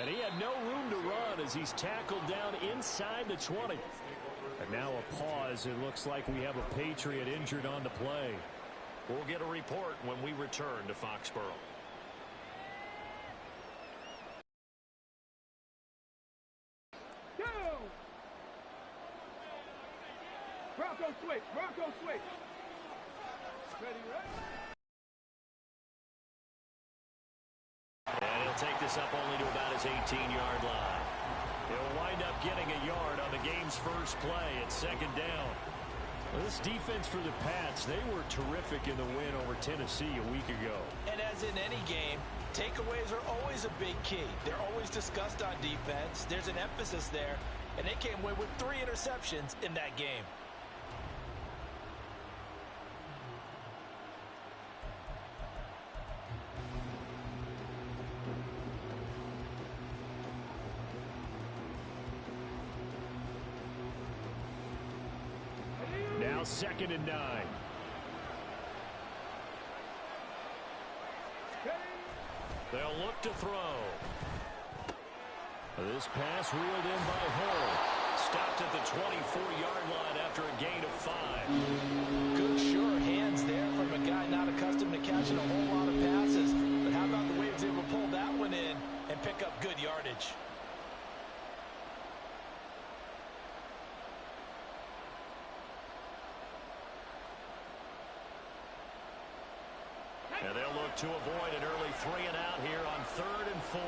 And he had no room to run as he's tackled down inside the 20. And now a pause. It looks like we have a Patriot injured on the play. We'll get a report when we return to Foxborough. Bronco switch. Bronco switch. Ready, ready. And he'll take this up only to about his 18-yard line. He'll wind up getting a yard on the game's first play at second down. Well, this defense for the Pats, they were terrific in the win over Tennessee a week ago. And as in any game, takeaways are always a big key. They're always discussed on defense. There's an emphasis there, and they came away with 3 interceptions in that game. Now 2nd and 9. They'll look to throw. This pass reeled in by Hull. Stopped at the 24-yard line after a gain of 5. Good, sure hands there from a guy not accustomed to catching a whole lot of passes. But how about the way he was able to pull that one in and pick up good yardage? And they'll look to avoid an early 3 and out here on 3rd and 4.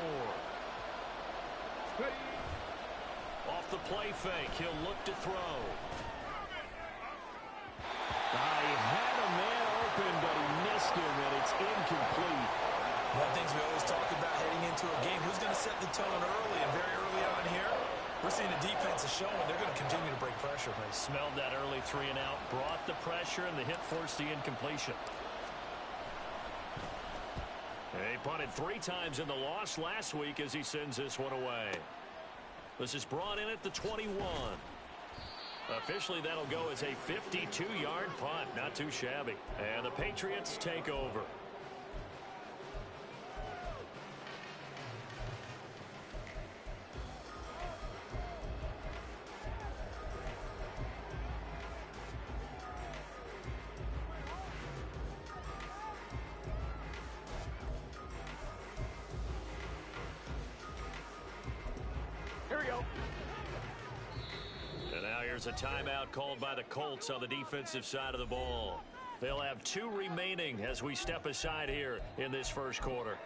Off the play fake, he'll look to throw. He had a man open, but he missed him, and it's incomplete. One of the things we always talk about heading into a game, who's going to set the tone early, and very early on here, we're seeing the defense is showing they're going to continue to break pressure. They smelled that early 3 and out, brought the pressure, and the hit forced the incompletion. They punted 3 times in the loss last week as he sends this one away. This is brought in at the 21. Officially, that'll go as a 52-yard punt. Not too shabby. And the Patriots take over. A timeout called by the Colts on the defensive side of the ball. They'll have 2 remaining as we step aside here in this first quarter.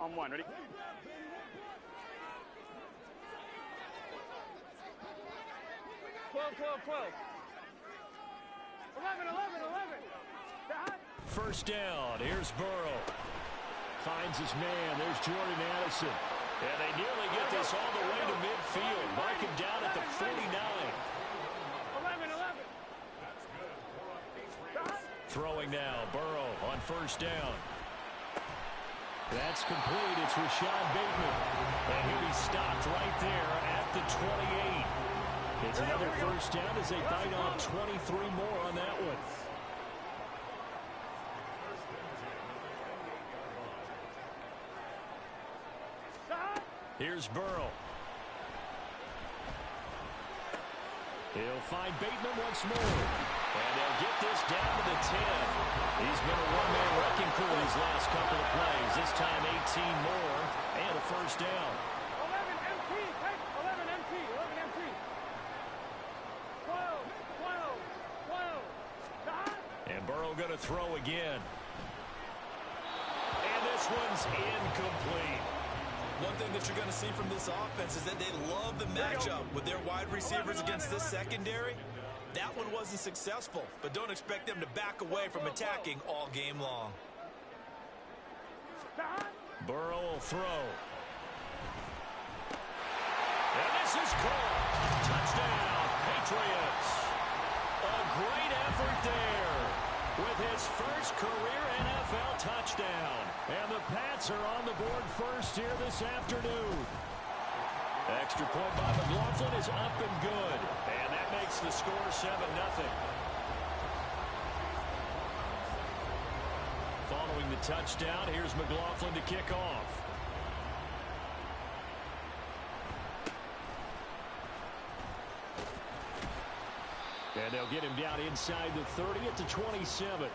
On 1, ready? Twelve. 11. First down. Here's Burrow. Finds his man. There's Jordan Addison. And they nearly get this all the way to midfield. Mark him down at the 49. 11. Throwing now. Burrow on first down. That's complete. It's Rashad Bateman. And he'll be stopped right there at the 28. It's another first down as they bite off 23 more on that one. Here's Burrow. He'll find Bateman once more. And they'll get this down to the 10. He's been a one-man wrecking crew these last couple of plays. This time 18 more and a first down. 11 MT. 11 MT. 12. And Burrow going to throw again. And this one's incomplete. One thing that you're going to see from this offense is that they love the matchup with their wide receivers against this secondary. That one wasn't successful, but don't expect them to back away from attacking all game long. Burrow will throw. And this is caught. Touchdown, Patriots. A great effort there with his first career NFL touchdown. And the Pats are on the board first here this afternoon. Extra point by McLaughlin is up and good. And that makes the score 7-0. Following the touchdown, here's McLaughlin to kick off. And they'll get him down inside the 30 at the 27.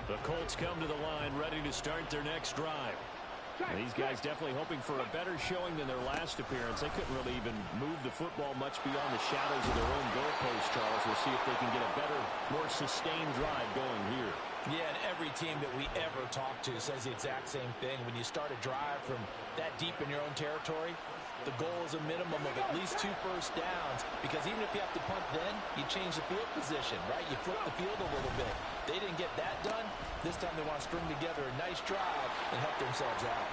The Colts come to the line ready to start their next drive. These guys definitely hoping for a better showing than their last appearance. They couldn't really even move the football much beyond the shadows of their own goalpost, Charles. We'll see if they can get a better, more sustained drive going here. Yeah, and every team that we ever talk to says the exact same thing. When you start a drive from that deep in your own territory, the goal is a minimum of at least 2 first downs, because even if you have to punt then, you change the field position, right? You flip the field a little bit. They didn't get that done. This time they want to string together a nice drive and help themselves out.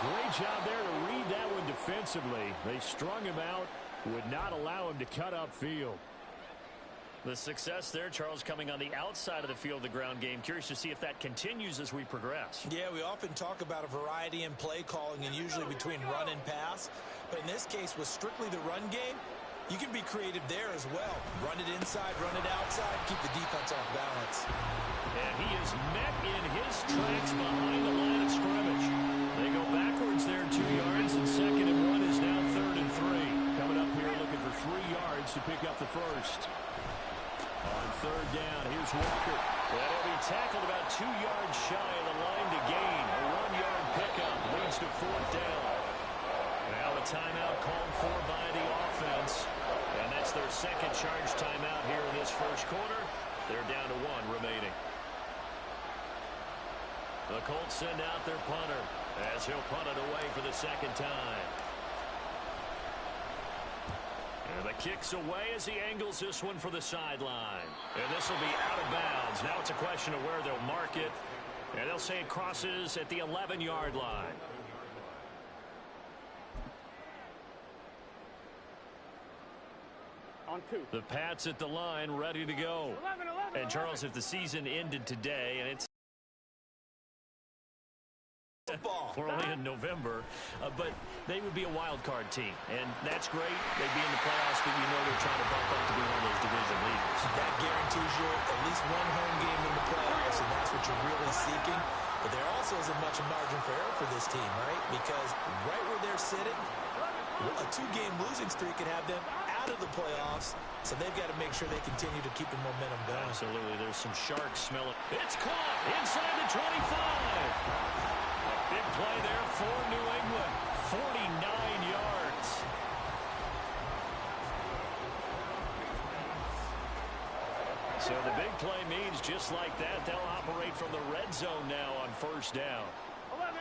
Great job there to read that one defensively. They strung him out, would not allow him to cut upfield. The success there, Charles, coming on the outside of the field, the ground game. Curious to see if that continues as we progress. Yeah, we often talk about a variety in play calling and usually between run and pass. But in this case, with strictly the run game, you can be creative there as well. Run it inside, run it outside, keep the defense off balance. And he is met in his tracks behind the line of scrimmage. They go backwards there 2 yards, and 2nd and 1 is now 3rd and 3. Coming up here looking for 3 yards to pick up the first. On 3rd down, here's Walker. That'll be tackled about 2 yards shy of the line to gain. A 1-yard pickup leads to 4th down. Now a timeout called for by the offense. And that's their 2nd charge timeout here in this first quarter. They're down to 1 remaining. The Colts send out their punter as he'll punt it away for the 2nd time. And the kick's away as he angles this one for the sideline. And this will be out of bounds. Now it's a question of where they'll mark it. And they'll say it crosses at the 11-yard line. On 2. The Pats at the line, ready to go. 11. And Charles, if the season ended today, and it's we're only in November, but they would be a wild card team, and that's great. They'd be in the playoffs, but you know they're trying to bump up to be one of those division leaders. That guarantees you at least 1 home game in the playoffs, and that's what you're really seeking. But there also isn't much margin for error for this team, right? Because right where they're sitting, a 2-game losing streak could have them out of the playoffs, so they've got to make sure they continue to keep the momentum going. Absolutely. There's some sharks smelling. It's caught inside the 25. Big play there for New England. 49 yards. So the big play means just like that, they'll operate from the red zone now on 1st down. 11.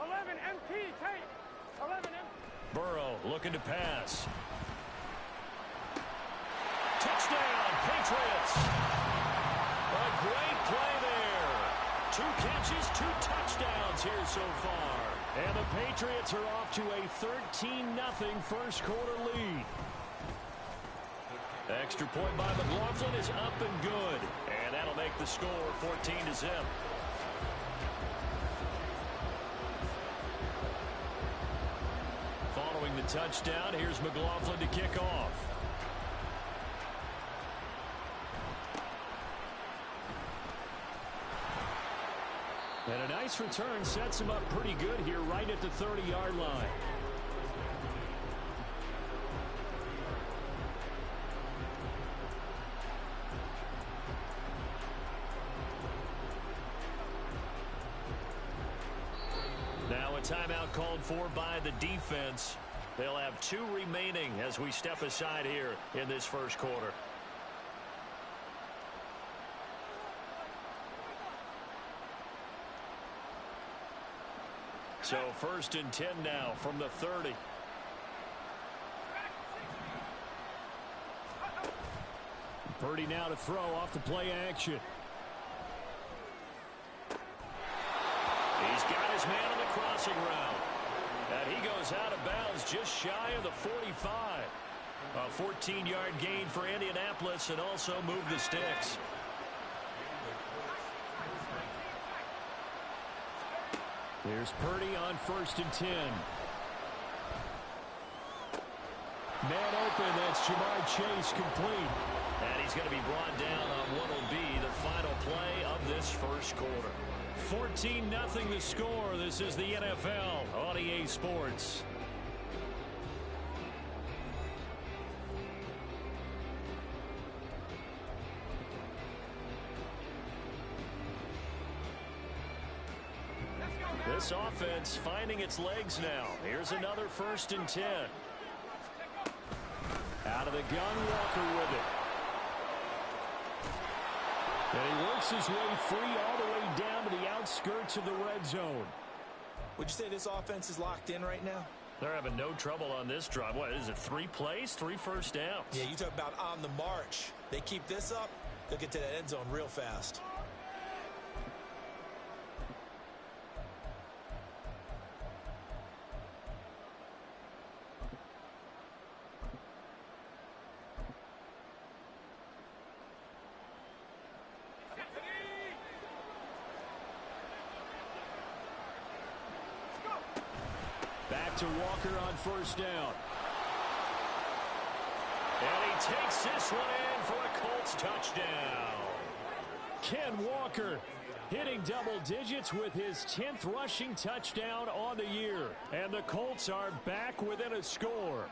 11 MT, take. 11 MT. Burrow looking to pass. Touchdown, Patriots. A great play there. 2 catches, 2 touchdowns here so far. And the Patriots are off to a 13-0 first quarter lead. Extra point by McLaughlin is up and good. And that'll make the score 14-0. Following the touchdown, here's McLaughlin to kick off. And a nice return sets him up pretty good here right at the 30-yard line. Now a timeout called for by the defense. They'll have 2 remaining as we step aside here in this first quarter. So 1st and 10 now from the 30. Purdy now to throw off the play action. He's got his man on the crossing route. And he goes out of bounds just shy of the 45. A 14-yard gain for Indianapolis and also move the sticks. Here's Purdy on 1st and 10. Man open, that's Ja'Marr Chase complete. And he's going to be brought down on what will be the final play of this first quarter. 14-0 the score. This is the NFL on EA Sports. This offense finding its legs now. Here's another 1st and 10. Out of the gun, Walker with it. And he works his way free all the way down to the outskirts of the red zone. Would you say this offense is locked in right now? They're having no trouble on this drive. What is it, 3 plays, 3 first downs? Yeah, you talk about on the march. They keep this up, they'll get to that end zone real fast. Back to Walker on 1st down. And he takes this one in for a Colts touchdown. Ken Walker hitting double digits with his 10th rushing touchdown on the year. And the Colts are back within a score.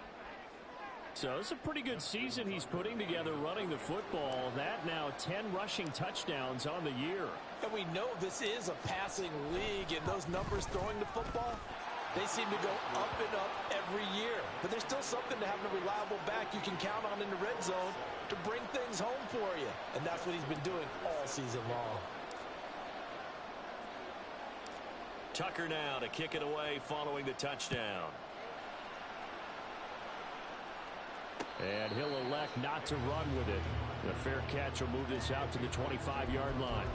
So it's a pretty good season he's putting together running the football. That now 10 rushing touchdowns on the year. And we know this is a passing league, and those numbers throwing the football, they seem to go up and up every year. But there's still something to having a reliable back you can count on in the red zone to bring things home for you. And that's what he's been doing all season long. Tucker now to kick it away following the touchdown. And he'll elect not to run with it. The fair catch will move this out to the 25-yard line.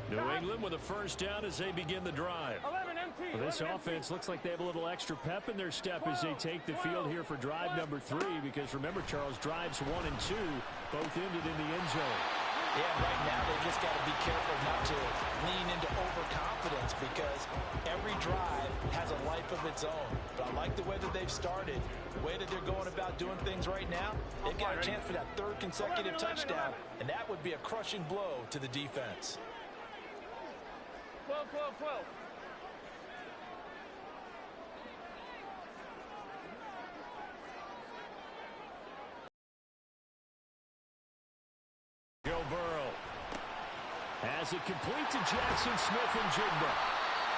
New England with a 1st down as they begin the drive. Well, this offense looks like they have a little extra pep in their step as they take the field here for drive number 3, because remember, Charles, drives 1 and 2 both ended in the end zone. Yeah, right now they just got to be careful not to lean into overconfidence, because every drive has a life of its own. But I like the way that they've started, the way that they're going about doing things right now. They've got a chance for that 3rd consecutive touchdown, and that would be a crushing blow to the defense. 12. Joe Burrow has it complete to Jackson Smith-Njigba.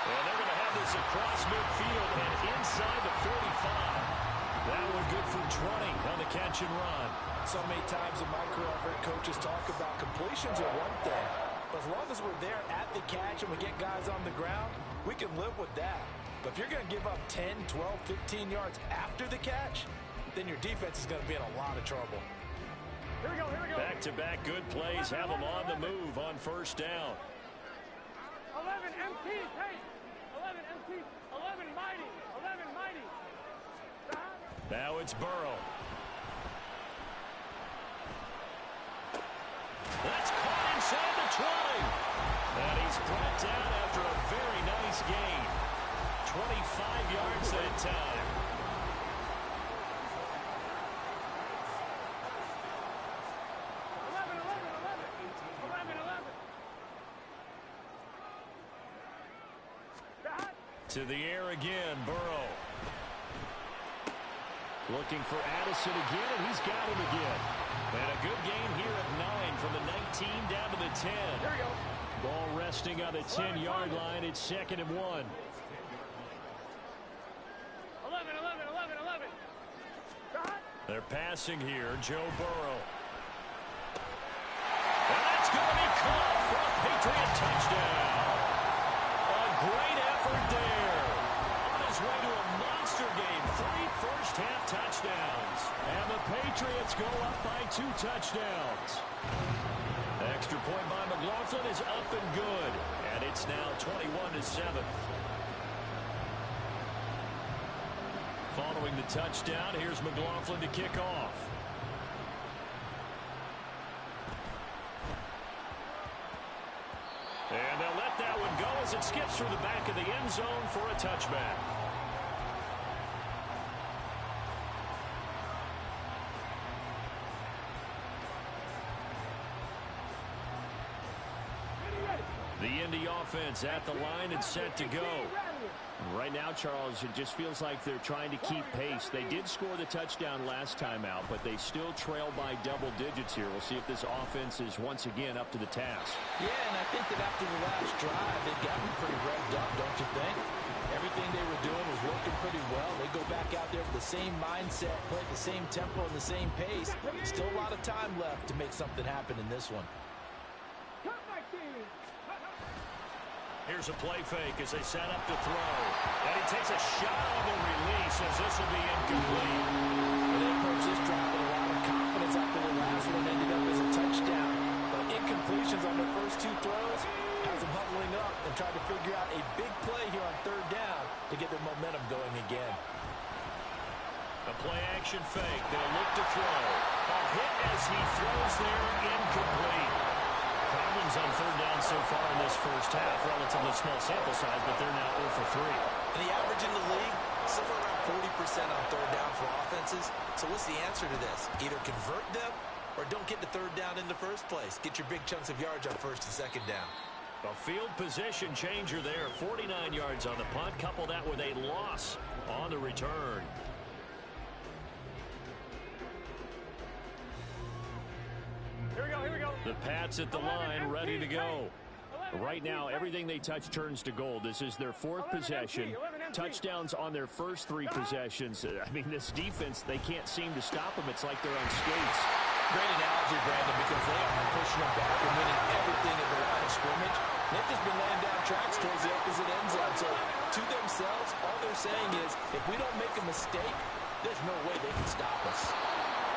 And they're going to have this across midfield and inside the 45. That one good for 20 on the catch and run. So many times in my career, I've heard coaches talk about completions are one thing. But as long as we're there at the catch and we get guys on the ground, we can live with that. But if you're going to give up 10, 12, 15 yards after the catch, then your defense is going to be in a lot of trouble. Here we go. Back-to-back good plays have them on the move on 1st down. 11 MT, hey. 11 MT, 11 mighty, 11 mighty. Now it's Burrow. That's caught inside the 20. And he's brought down after a very nice gain. 25 yards that time. To the air again, Burrow. Looking for Addison again, and he's got him again. And a good gain here of 9 from the 19 down to the 10. Here we go. Ball resting on the 10-yard line. It's 2nd and 1. 11. They're passing here, Joe Burrow. And that's going to be caught for a Patriot touchdown. A great effort there. On his way to a monster game. 3 first-half touchdowns. And the Patriots go up by 2 touchdowns. Extra point by McLaughlin is up and good. And it's now 21-7. Following the touchdown, here's McLaughlin to kick off. And they'll let that one go as it skips through the back of the end zone for a touchback. The Indy offense at the line and set to go. Right now, Charles, it just feels like they're trying to keep pace. They did score the touchdown last time out, but they still trail by double digits here. We'll see if this offense is once again up to the task. Yeah, and I think that after the last drive, they got me pretty revved up, don't you think? Everything they were doing was working pretty well. They go back out there with the same mindset, play at the same tempo and the same pace. Still a lot of time left to make something happen in this one. Here's a play fake as they set up to throw. And he takes a shot on the release as this will be incomplete. And they approach this drive with a lot of confidence after the last one ended up as a touchdown. But incompletions on their first two throws has them huddling up and trying to figure out a big play here on third down to get their momentum going again. A play action fake. They'll look to throw. A hit as he throws there, incomplete. Problems on third down so far in this first half. Relatively small sample size, but they're now 0 for 3. And the average in the league, somewhere around 40% on third down for offenses. So what's the answer to this? Either convert them or don't get to third down in the first place. Get your big chunks of yards on first and second down. A field position changer there. 49 yards on the punt. Couple that with a loss on the return. Here we go. The Pats at the line, ready to go. Right now, everything they touch turns to gold. This is their fourth possession. Touchdowns on their first three possessions. I mean, this defense, they can't seem to stop them. It's like they're on skates. Great analogy, Brandon, because they are pushing them back and winning everything at the line of scrimmage. They've just been laying down tracks towards the opposite end zone. So, to themselves, all they're saying is, if we don't make a mistake, there's no way they can stop us.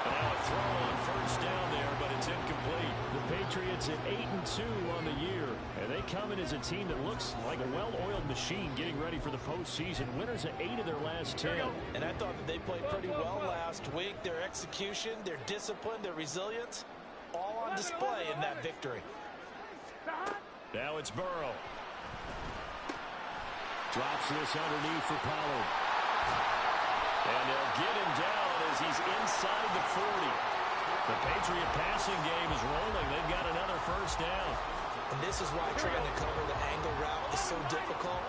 Now a throw on first down there, but it's incomplete. The Patriots at 8-2 on the year, and they come in as a team that looks like a well-oiled machine getting ready for the postseason. Winners at 8 of their last 10. And I thought that they played pretty well last week. Their execution, their discipline, their resilience, all on display in that victory. Now it's Burrow. Drops this underneath for Pollard. And they'll get him down as he's inside the 40. The Patriot passing game is rolling. They've got another first down. And this is why trying to cover the angle route is so difficult.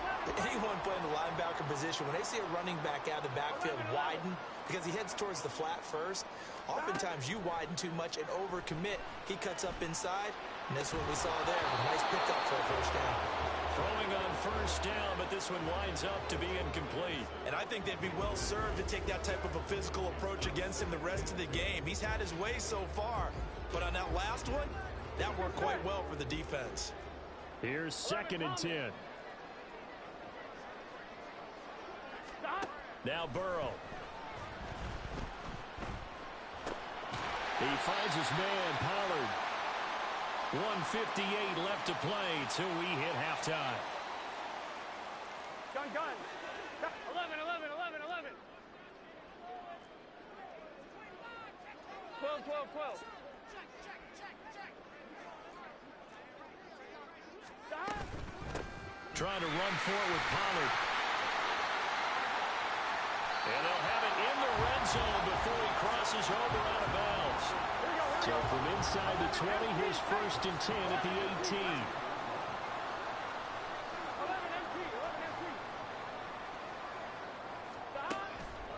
Anyone playing the linebacker position, when they see a running back out of the backfield widen, because he heads towards the flat first, oftentimes you widen too much and overcommit. He cuts up inside, and that's what we saw there. A nice pickup for a first down. Throwing on first down, but this one winds up to be incomplete. And I think they'd be well served to take that type of a physical approach against him the rest of the game. He's had his way so far, but on that last one, that worked quite well for the defense. Here's 2nd and 10. Now Burrow. He finds his man, Pollard. 1:58 left to play till we hit halftime. Gun. 11. 12. Trying to run for it with Pollard. And they'll have it in the red zone before he crosses over out of bounds. So from inside the 20, here's 1st and 10 at the 18. 11 MT.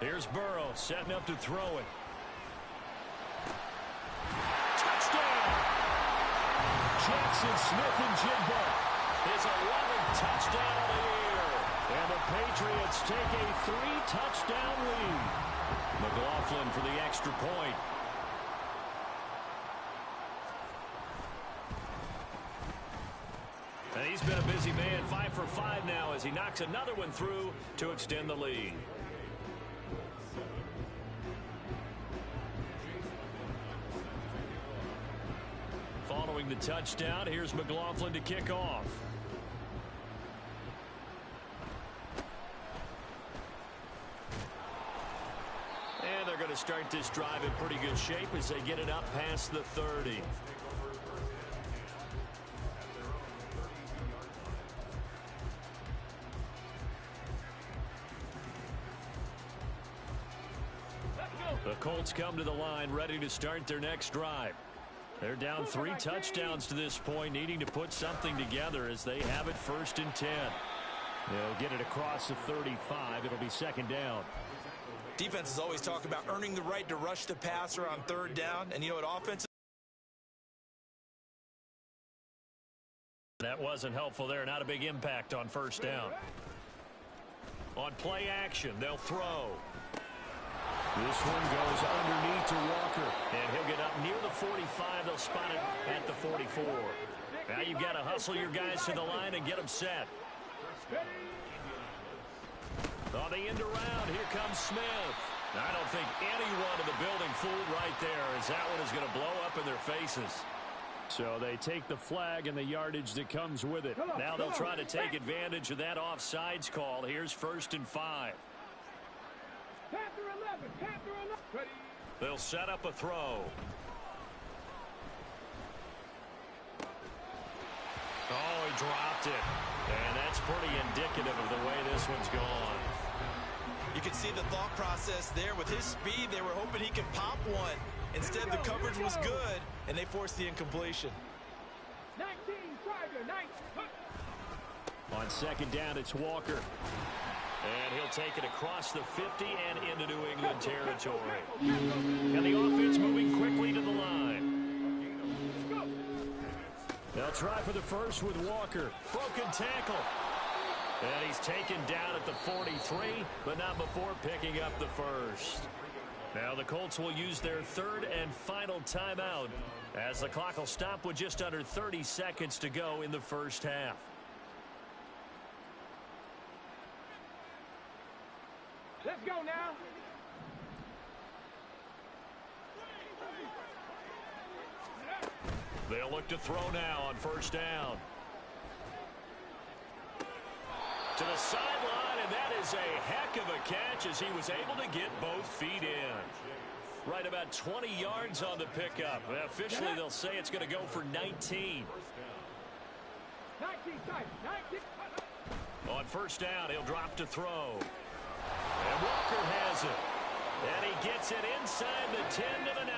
Here's Burrow setting up to throw it. Touchdown! Jackson Smith-Njigba, his 11th touchdown of the year. And the Patriots take a 3-touchdown lead. McLaughlin for the extra point. And he's been a busy man, 5 for 5 now as he knocks another one through to extend the lead. Following the touchdown, here's McLaughlin to kick off. going to start this drive in pretty good shape as they get it up past the 30. The Colts come to the line ready to start their next drive. They're down 3 touchdowns to this point, needing to put something together as they have it 1st and 10. They'll get it across the 35. It'll be 2nd down. Defenses always talk about earning the right to rush the passer on 3rd down. And you know what offense? That wasn't helpful there. Not a big impact on 1st down. On play action, they'll throw. This one goes underneath to Walker, and he'll get up near the 45. They'll spot it at the 44. Now you've got to hustle your guys to the line and get them set. On the end around, here comes Smith. I don't think anyone in the building fooled right there, as that one is going to blow up in their faces. So they take the flag and the yardage that comes with it. Now they'll try to take advantage of that offsides call. Here's 1st and 5. They'll set up a throw. Oh, he dropped it. And that's pretty indicative of the way this one's gone. You can see the thought process there. With his speed, they were hoping he could pop one. Instead, the coverage was good, and they forced the incompletion. 19, Tiger, 19. On 2nd down, it's Walker. And he'll take it across the 50 and into New England territory. And the offense moving quickly to the line. They'll try for the first with Walker. Broken tackle. And he's taken down at the 43, but not before picking up the first. Now the Colts will use their 3rd and final timeout as the clock will stop with just under 30 seconds to go in the 1st half. Let's go now. They'll look to throw now on 1st down. To the sideline, and that is a heck of a catch as he was able to get both feet in. Right about 20 yards on the pickup. Officially, they'll say it's going to go for 19. 19, 19. On 1st down, he'll drop to throw. And Walker has it. And he gets it inside the 10 to the 9.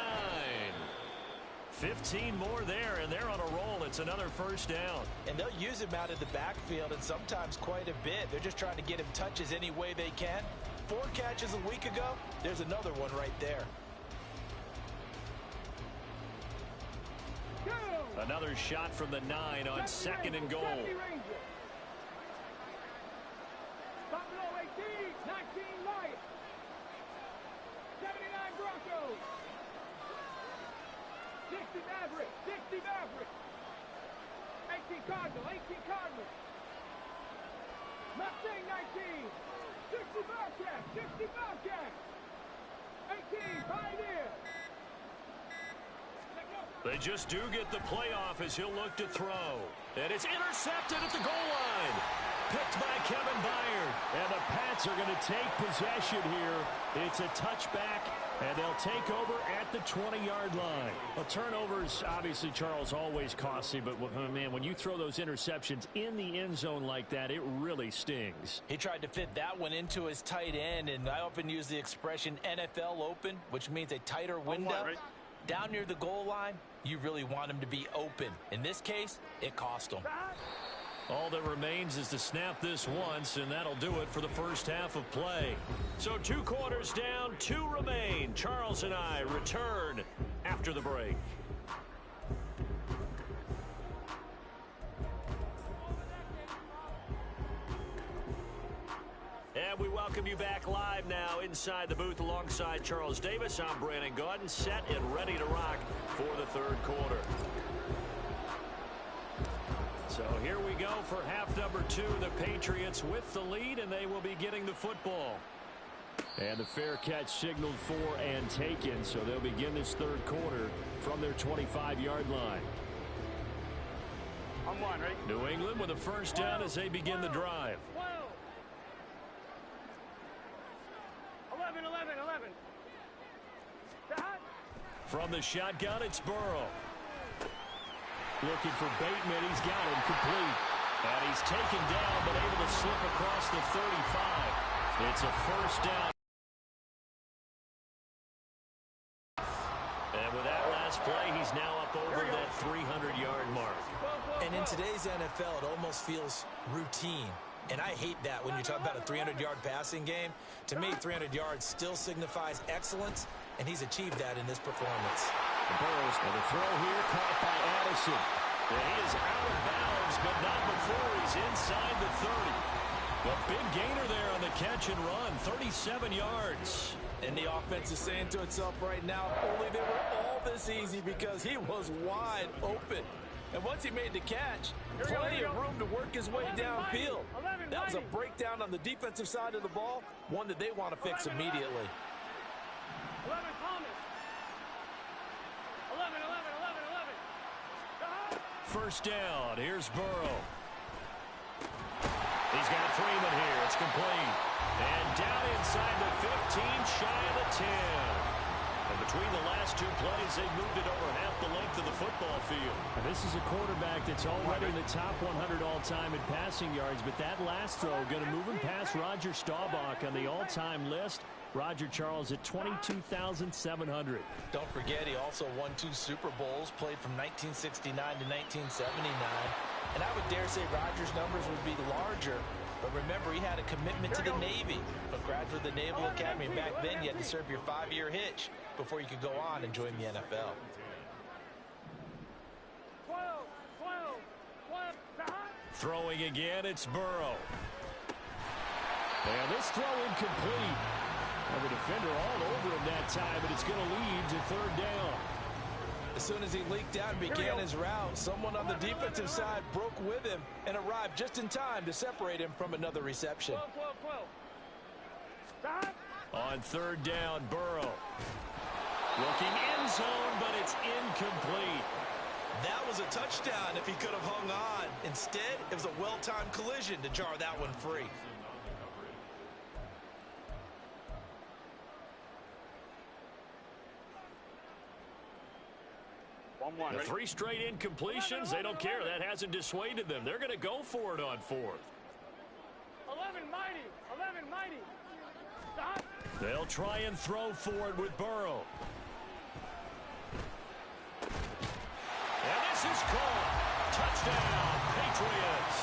15 more there, and they're on a roll. It's another 1st down. And they'll use him out of the backfield, and sometimes quite a bit. They're just trying to get him touches any way they can. 4 catches a week ago. There's another one right there. Another shot from the 9 on 2nd and goal. Buffalo 18, 19 Lions. 79 Broncos. 60 Maverick, 60 Maverick. 18 Cardinal, 18 Cardinal. Mustang 19. 60 Bobcats, 60 Bobcats. 18 Pioneer. They just do get the playoff as he'll look to throw. And it's intercepted at the goal line. Picked by Kevin Byard. And the Pats are going to take possession here. It's a touchback, and they'll take over at the 20-yard line. Well, turnovers, obviously, Charles, always costly. But, man, when you throw those interceptions in the end zone like that, it really stings. He tried to fit that one into his tight end, and I often use the expression NFL open, which means a tighter window. Down near the goal line, you really want him to be open. In this case, it cost him. All that remains is to snap this once, and that'll do it for the 1st half of play. So 2 quarters down, 2 remain. Charles and I return after the break. And we welcome you back live now inside the booth alongside Charles Davis. I'm Brandon Gaudin, set and ready to rock for the 3rd quarter. So here we go for half number 2. The Patriots with the lead, and they will be getting the football. And the fair catch signaled for and taken, so they'll begin this 3rd quarter from their 25-yard line. I'm one, right? New England with a 1st down as they begin the drive. 11, 11, 11. From the shotgun, it's Burrow. Looking for Bateman. He's got him complete. And he's taken down, but able to slip across the 35. It's a first down. And with that last play, he's now up over that 300-yard mark. And in today's NFL, it almost feels routine. And I hate that when you talk about a 300-yard passing game. To me, 300 yards still signifies excellence, and he's achieved that in this performance. Burrows with a throw here, caught by Addison. And he is out of bounds, but not before he's inside the 30. A big gainer there on the catch and run, 37 yards. And the offense is saying to itself right now, only they were all this easy because he was wide open. And once he made the catch, plenty of room to work his way downfield. That was a breakdown on the defensive side of the ball, one that they want to fix immediately. 11, Thomas. 11. First down. Here's Burrow. He's got Freeman here. It's complete. And down inside the 15, shy of the 10. And between the last two plays, they moved it over half the length of the football field. And this is a quarterback that's already in the top 100 all-time in passing yards, but that last throw going to move him past Roger Staubach on the all-time list. Roger Charles at 22,700. Don't forget, he also won 2 Super Bowls, played from 1969 to 1979. And I would dare say Roger's numbers would be larger. But remember, he had a commitment to the Navy. A graduate of the Naval Academy. And back then, you had to serve your 5-year hitch before you could go on and join the NFL. 12. Throwing again, it's Burrow. And this throw incomplete. Well, the defender all over him that time, but it's going to lead to third down. As soon as he leaked out and began his route, someone on the defensive side broke with him and arrived just in time to separate him from another reception. 12. On third down, Burrow. Looking end zone, but it's incomplete. That was a touchdown if he could have hung on. Instead, it was a well-timed collision to jar that one free. The 3 straight incompletions, they don't care. That hasn't dissuaded them. They're going to go for it on 4th. 11, mighty. Stop. They'll try and throw for it with Burrow. And this is caught. Touchdown, Patriots.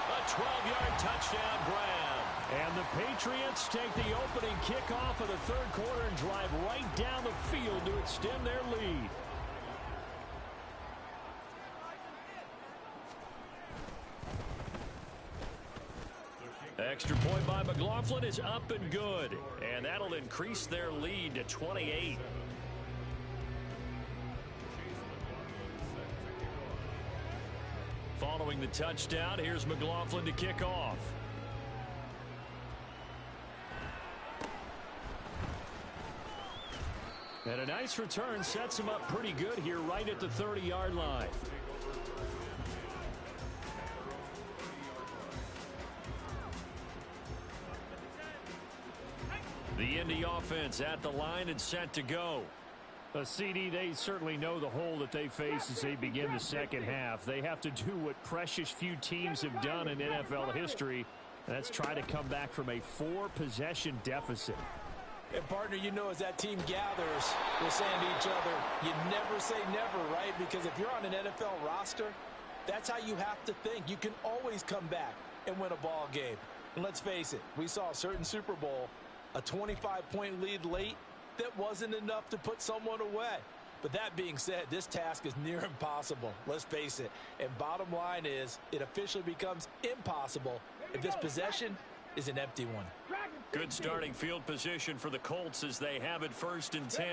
A 12-yard touchdown grab. And the Patriots take the opening kickoff of the third quarter and drive right down the field to extend their lead. Extra point by McLaughlin is up and good. And that'll increase their lead to 28. Following the touchdown, here's McLaughlin to kick off. And a nice return sets him up pretty good here right at the 30-yard line. The Indy offense at the line and set to go. CD, they certainly know the hole that they face as they begin the second half. They have to do what precious few teams have done in NFL history. That's try to come back from a 4-possession deficit. And, partner, you know, as that team gathers, we're saying to each other, you never say never, right? Because if you're on an NFL roster, that's how you have to think. You can always come back and win a ball game. And let's face it, we saw a certain Super Bowl, a 25-point lead late, that wasn't enough to put someone away. But that being said, this task is near impossible. Let's face it. And bottom line is, it officially becomes impossible if this possession is an empty one. Good starting field position for the Colts as they have it 1st and 10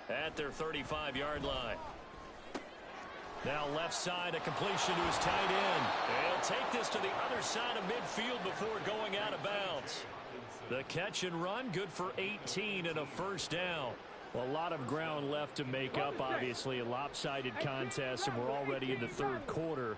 at their 35-yard line. Now left side, a completion to his tight end. He'll take this to the other side of midfield before going out of bounds. The catch and run, good for 18 and a first down. Well, a lot of ground left to make up, obviously. A lopsided contest, and we're already in the third quarter.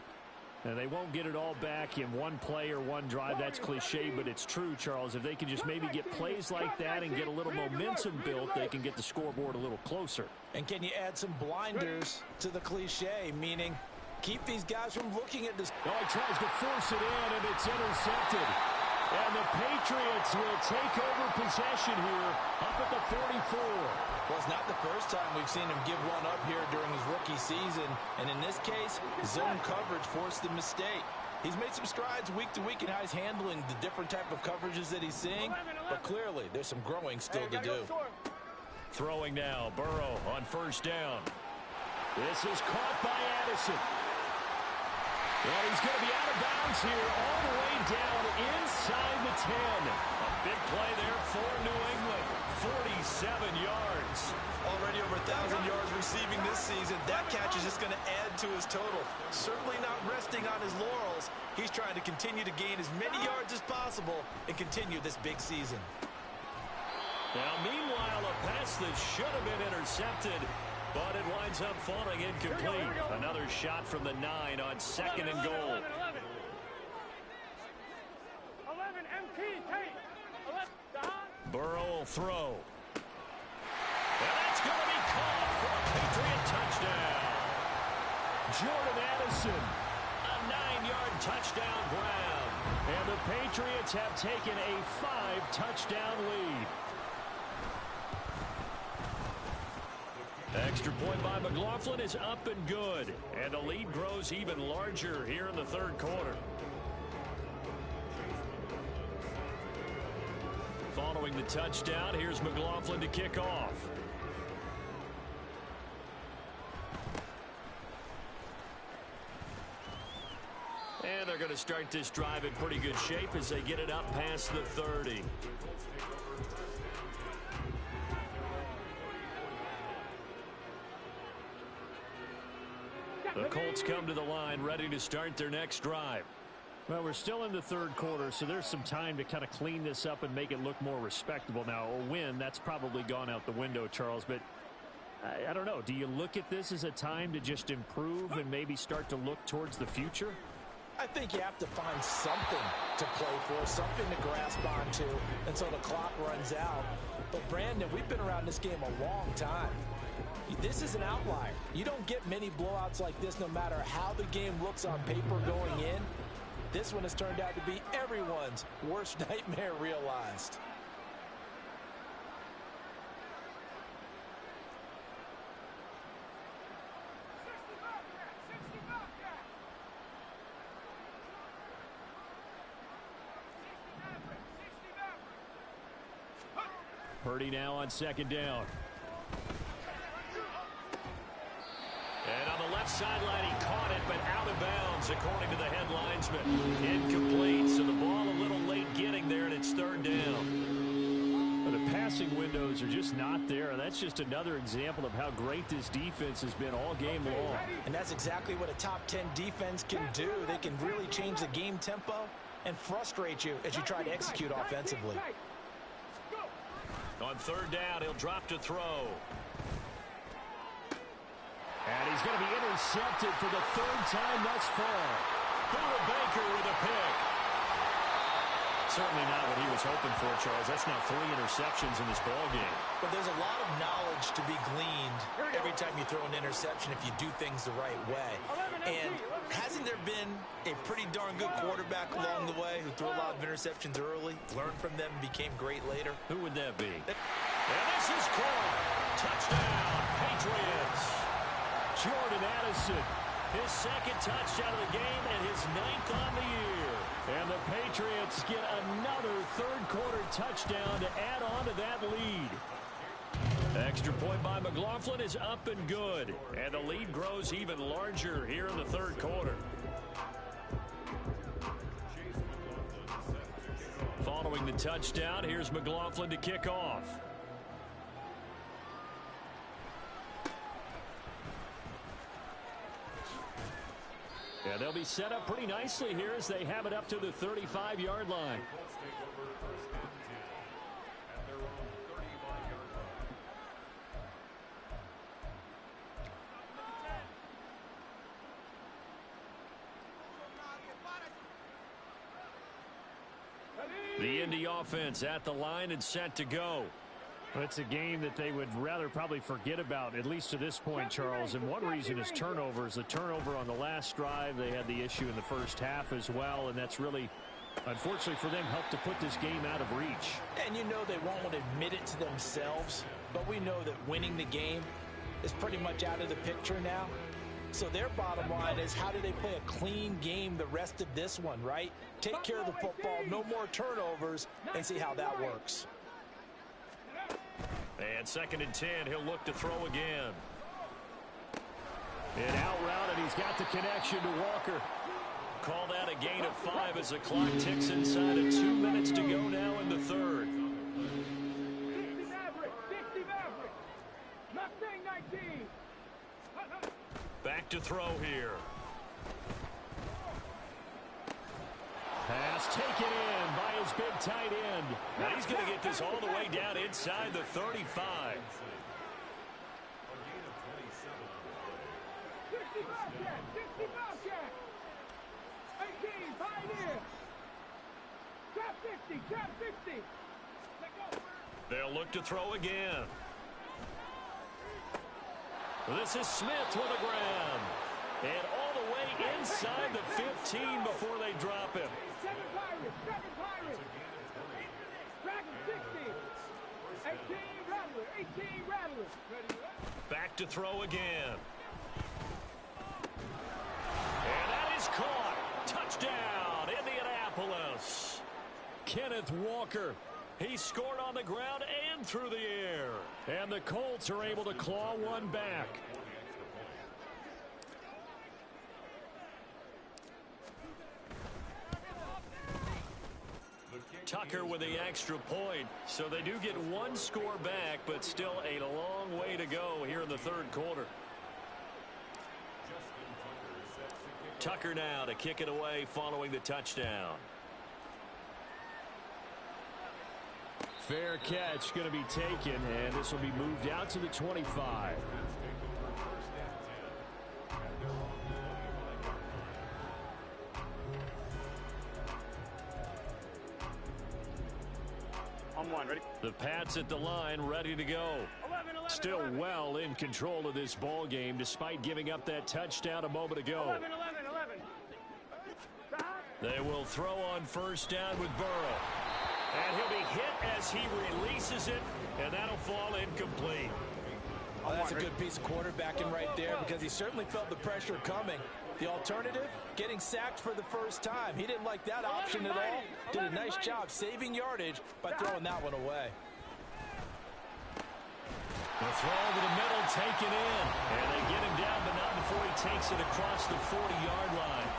They won't get it all back in one play or one drive. That's cliche, but it's true, Charles. If they can just maybe get plays like that and get a little momentum built, they can get the scoreboard a little closer. And can you add some blinders to the cliche, meaning keep these guys from looking at this. Oh, he tries to force it in, and it's intercepted. And the Patriots will take over possession here up at the 44. Well, it's not the first time we've seen him give one up here during his rookie season. And in this case, zone coverage forced the mistake. He's made some strides week to week in how he's handling the different type of coverages that he's seeing. But clearly, there's some growing still to do. Throwing now, Burrow on first down. This is caught by Addison. And he's going to be out of bounds here all the way down inside the 10. A big play there for New England. 47 yards. Already over 1,000 yards receiving this season. That catch is just going to add to his total. Certainly not resting on his laurels. He's trying to continue to gain as many yards as possible and continue this big season. Now, meanwhile, a pass that should have been intercepted, but it winds up falling incomplete. Another shot from the 9 on second and goal. 11 MT, Tate. 11, Burrow will throw. And that's going to be caught for a Patriot touchdown. Jordan Addison, a 9-yard touchdown grab. And the Patriots have taken a 5-touchdown lead. Extra point by McLaughlin is up and good. And the lead grows even larger here in the third quarter. Following the touchdown, here's McLaughlin to kick off. And they're going to start this drive in pretty good shape as they get it up past the 30. The Colts come to the line, ready to start their next drive. Well, we're still in the third quarter, so there's some time to kind of clean this up and make it look more respectable. Now, a win, that's probably gone out the window, Charles, but I don't know. Do you look at this as a time to just improve and maybe start to look towards the future? I think you have to find something to play for, something to grasp onto until the clock runs out. But, Brandon, we've been around this game a long time. This is an outlier. You don't get many blowouts like this no matter how the game looks on paper going in. This one has turned out to be everyone's worst nightmare realized. Purdy now on second down. And on the left sideline, he caught it, but out of bounds, according to the head linesman. Incomplete, so the ball a little late getting there, and it's third down. But the passing windows are just not there. That's just another example of how great this defense has been all game long. And that's exactly what a top 10 defense can do. They can really change the game tempo and frustrate you as you try to execute offensively. On third down, he'll drop to throw. And he's going to be intercepted for the third time thus far. Buda Baker with a pick. Certainly not what he was hoping for, Charles. That's now 3 interceptions in this ball game. But there's a lot of knowledge to be gleaned every time you throw an interception if you do things the right way. And hasn't there been a pretty darn good quarterback along the way who threw a lot of interceptions early, learned from them, and became great later? Who would that be? And this is caught. Touchdown, Patriots. Jordan Addison, his second touchdown of the game and his 9th on the year. And the Patriots get another third-quarter touchdown to add on to that lead. Extra point by McLaughlin is up and good. And the lead grows even larger here in the third quarter. Following the touchdown, here's McLaughlin to kick off. Yeah, they'll be set up pretty nicely here as they have it up to the 35-yard line. The Indy offense at the line and set to go. Well, it's a game that they would rather probably forget about, at least to this point, Charles. And one reason is turnovers. The turnover on the last drive, they had the issue in the first half as well, and that's really, unfortunately for them, helped to put this game out of reach. And you know they won't admit it to themselves, but we know that winning the game is pretty much out of the picture now. So their bottom line is, how do they play a clean game the rest of this one, right? Take care of the football, no more turnovers, and see how that works. And 2nd and 10, he'll look to throw again. An out route, and he's got the connection to Walker. Call that a gain of 5 as the clock ticks inside of 2 minutes to go now in the third. Back to throw here. Pass taken in by his big tight end. Now he's going to get this all the way down inside the 35. 50. They'll look to throw again. This is Smith with a grab. And all the way inside the 15 before they drop him. 7 Pirates. Dragon 60. 18 Rattlers. Back to throw again. And that is caught. Touchdown, Indianapolis. Kenneth Walker. He scored on the ground and through the air. And the Colts are able to claw one back. Tucker with the extra point. So they do get one score back, but still a long way to go here in the third quarter. Tucker now to kick it away following the touchdown. Fair catch going to be taken, and this will be moved out to the 25. On one, ready? The Pats at the line, ready to go. 11. Still well in control of this ball game, despite giving up that touchdown a moment ago. 11. Stop. They will throw on first down with Burrow. And he'll be hit as he releases it, and that'll fall incomplete. Oh, that's a good piece of quarterbacking right there, because he certainly felt the pressure coming. The alternative, getting sacked for the first time. He didn't like that option at all. Did a nice job saving yardage by throwing that one away. The throw to the middle taken in. And they get him down, but not before he takes it across the 40-yard line.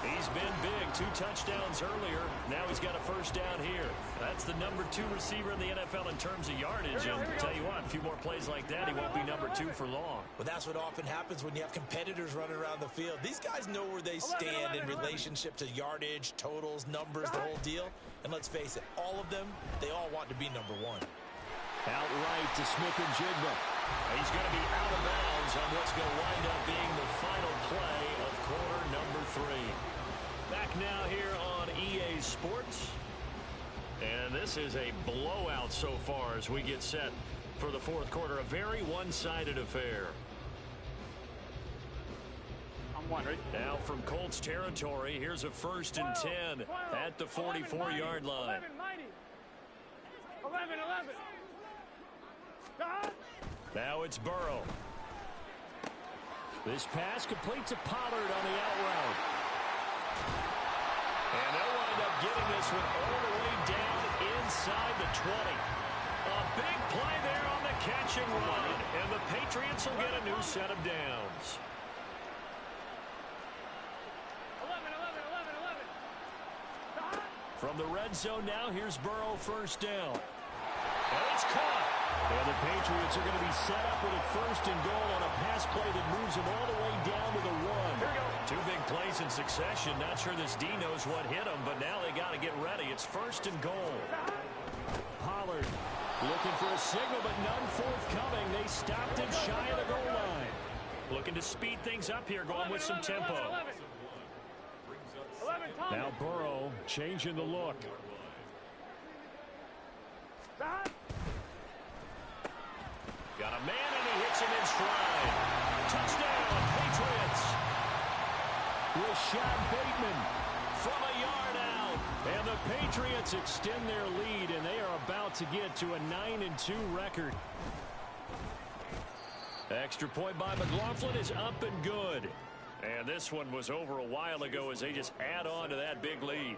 He's been big. 2 touchdowns earlier. Now he's got a first down here. That's the number 2 receiver in the NFL in terms of yardage. And tell you what, a few more plays like that, he won't be number 2 for long. Well, that's what often happens when you have competitors running around the field. These guys know where they stand in relationship to yardage, totals, numbers, the whole deal. And let's face it, all of them, they all want to be number 1. Outright to Smith-Njigba. He's going to be out of bounds on what's going to wind up being the final play of quarter number 3. Back now here on EA Sports. And this is a blowout so far as we get set for the fourth quarter. A very one-sided affair. On one, ready? Now from Colts territory, here's a 1st and 10 at the 44-yard line. 11. Stop. Now it's Burrow. This pass complete to Pollard on the out route. And they'll wind up getting this one all the way down inside the 20. A big play there on the catch and run. And the Patriots will get a new set of downs. 11. Stop. From the red zone now, here's Burrow first down. And it's caught. And the Patriots are going to be set up with a 1st and goal on a pass play that moves them all the way down to the 1. Here we go. 2 big plays in succession. Not sure this D knows what hit him, but now they got to get ready. It's 1st and goal. Pollard looking for a signal, but none forthcoming. They stopped him shy of the goal line. Looking to speed things up here, going with some tempo. 11. Now Burrow changing the look. Got a man, and he hits him in stride. Touchdown, Patriots. Rashad Bateman from a yard out. And the Patriots extend their lead, and they are about to get to a 9-2 record. Extra point by McLaughlin is up and good. And this one was over a while ago as they just add on to that big lead.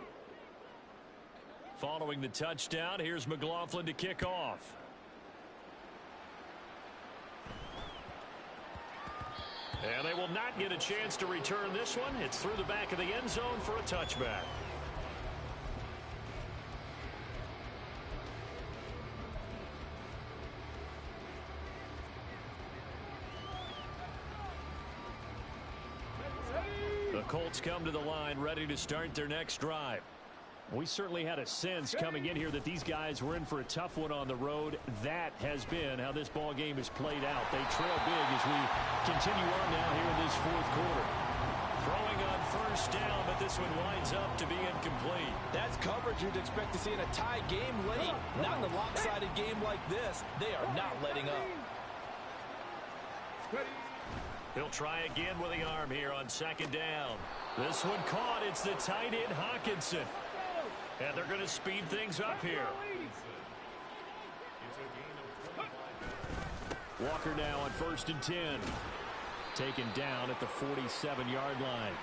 Following the touchdown, here's McLaughlin to kick off. And they will not get a chance to return this one. It's through the back of the end zone for a touchback. The Colts come to the line ready to start their next drive. We certainly had a sense coming in here that these guys were in for a tough one on the road. That has been how this ball game is played out. They trail big as we continue on now here in this fourth quarter. Throwing on first down, but this one winds up to be incomplete. That's coverage you'd expect to see in a tie game late. Not in a lopsided game like this. They are not letting up. He'll try again with the arm here on second down. This one caught. It's the tight end Hockenson. And they're going to speed things up here. Walker now on 1st and 10. Taken down at the 47-yard line.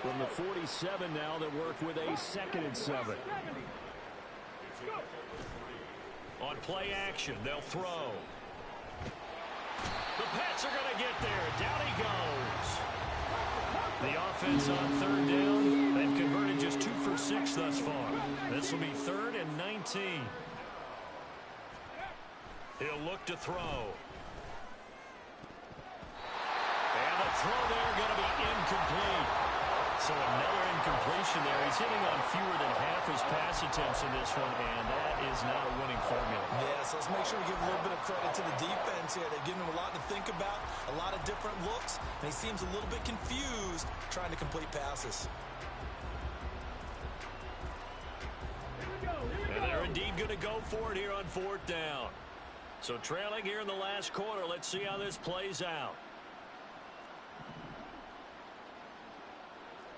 From the 47 now, they work with a 2nd and 7. On play action, they'll throw. The Pats are going to get there. Down he goes. The offense on 3rd down. They've converted just 2 for 6 thus far. This will be 3rd and 19. He'll look to throw. And the throw there going to be incomplete. So another incompletion there. He's hitting on fewer than half his pass attempts in this one, and that is not a winning formula. Yeah, so let's make sure we give a little bit of credit to the defense here. They've given him a lot to think about, a lot of different looks, and he seems a little bit confused trying to complete passes. And they're indeed going to go for it here on 4th down. So trailing here in the last quarter. Let's see how this plays out.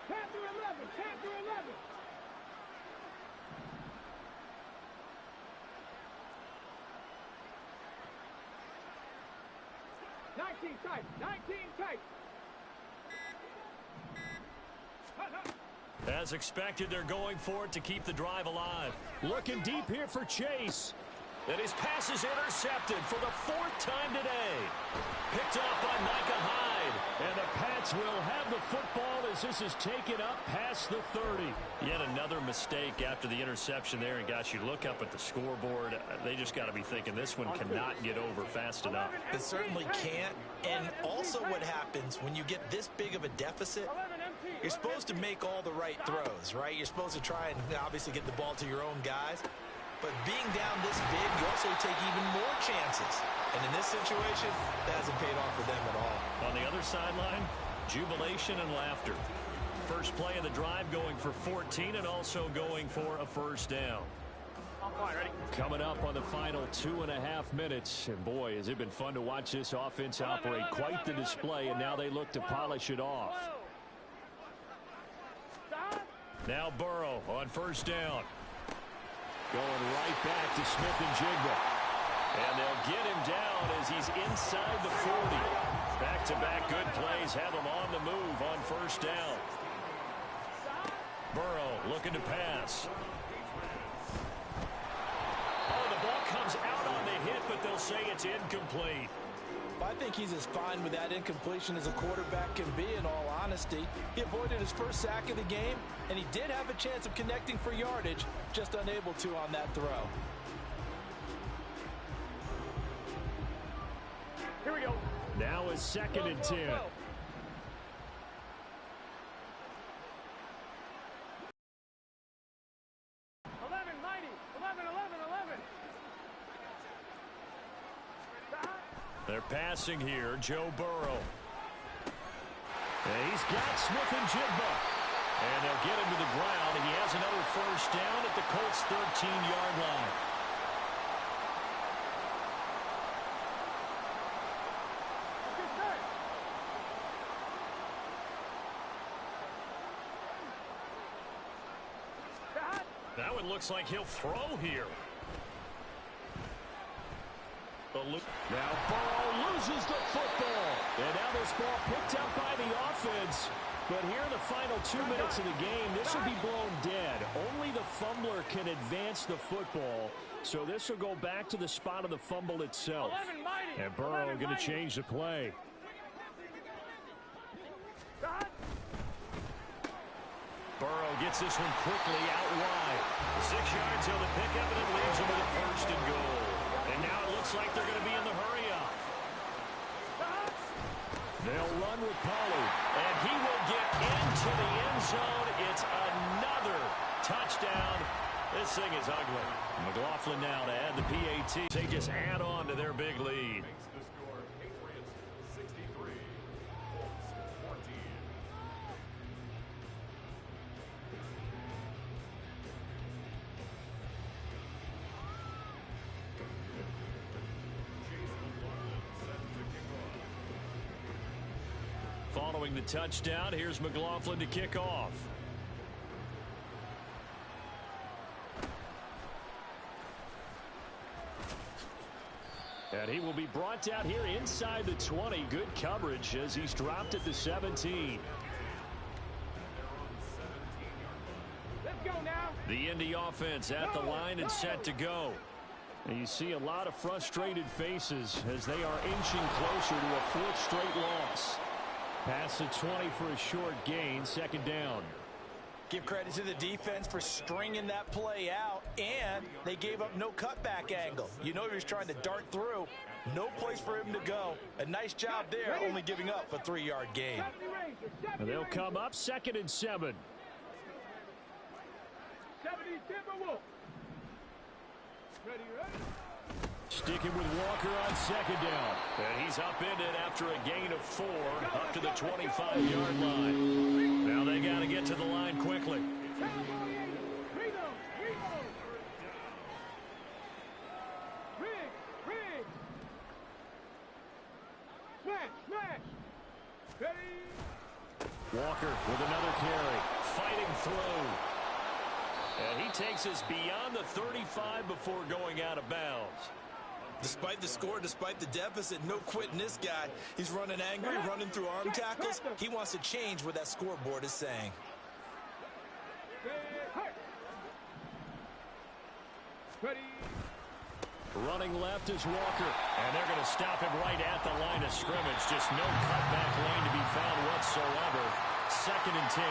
10 through 11, 10 through 11. Tight, 19 tight. As expected, they're going for it to keep the drive alive. Looking deep here for Chase. And his pass is intercepted for the 4th time today. Picked up by Micah Hyde. And the Pats will have the football as this is taken up past the 30. Yet another mistake after the interception there. And, gosh, you look up at the scoreboard. They just got to be thinking this one cannot get over fast enough. It certainly can't. And also what happens when you get this big of a deficit, you're supposed to make all the right throws, right? You're supposed to try and obviously get the ball to your own guys. But being down this big, you also take even more chances. And in this situation, that hasn't paid off for them at all. On the other sideline, jubilation and laughter. First play of the drive going for 14 and also going for a 1st down. Coming up on the final 2.5 minutes. And boy, has it been fun to watch this offense operate. Quite the display, and now they look to polish it off. Now Burrow on 1st down. Going right back to Smith-Njigba. And they'll get him down as he's inside the 40. Back-to-back good plays have him on the move on 1st down. Burrow looking to pass. Oh, the ball comes out on the hit, but they'll say it's incomplete. I think he's as fine with that incompletion as a quarterback can be, in all honesty. He avoided his first sack of the game, and he did have a chance of connecting for yardage, just unable to on that throw. Here we go. Now is 2nd and 10. 11, mighty. 11. They're passing here, Joe Burrow. And he's got Smith-Njigba. And they'll get him to the ground, and he has another 1st down at the Colts' 13-yard line. That one looks like he'll throw here. Now Burrow loses the football. And now this ball picked up by the offense. But here in the final 2 minutes of the game, this will be blown dead. Only the fumbler can advance the football. So this will go back to the spot of the fumble itself. And Burrow going to change the play. Burrow gets this one quickly out wide. 6 yards on the pickup, and it leaves him with a first and goal. And now it looks like they're going to be in the hurry-up. They'll run with Pollard, and he will get into the end zone. It's another touchdown. This thing is ugly. McLaughlin now to add the PAT. They just add on to their big lead. Following the touchdown, here's McLaughlin to kick off. And he will be brought down here inside the 20. Good coverage as he's dropped at the 17. Let's go now. The Indy offense at the line and set to go. And you see a lot of frustrated faces as they are inching closer to a 4th straight loss. Past the 20 for a short gain, 2nd down. Give credit to the defense for stringing that play out, and they gave up no cutback angle. You know he was trying to dart through. No place for him to go. A nice job there, only giving up a 3-yard gain. And they'll come up 2nd and 7. 70 Timberwolves. Ready, ready? Sticking with Walker on 2nd down. And he's upended after a gain of 4 up to the 25-yard line. Now they got to get to the line quickly. Walker with another carry. Fighting through. And he takes us beyond the 35 before going out of bounds. Despite the score, despite the deficit, no quitting this guy. He's running angry, running through arm tackles. He wants to change what that scoreboard is saying. Running left is Walker. And they're going to stop him right at the line of scrimmage. Just no cutback lane to be found whatsoever. 2nd and 10.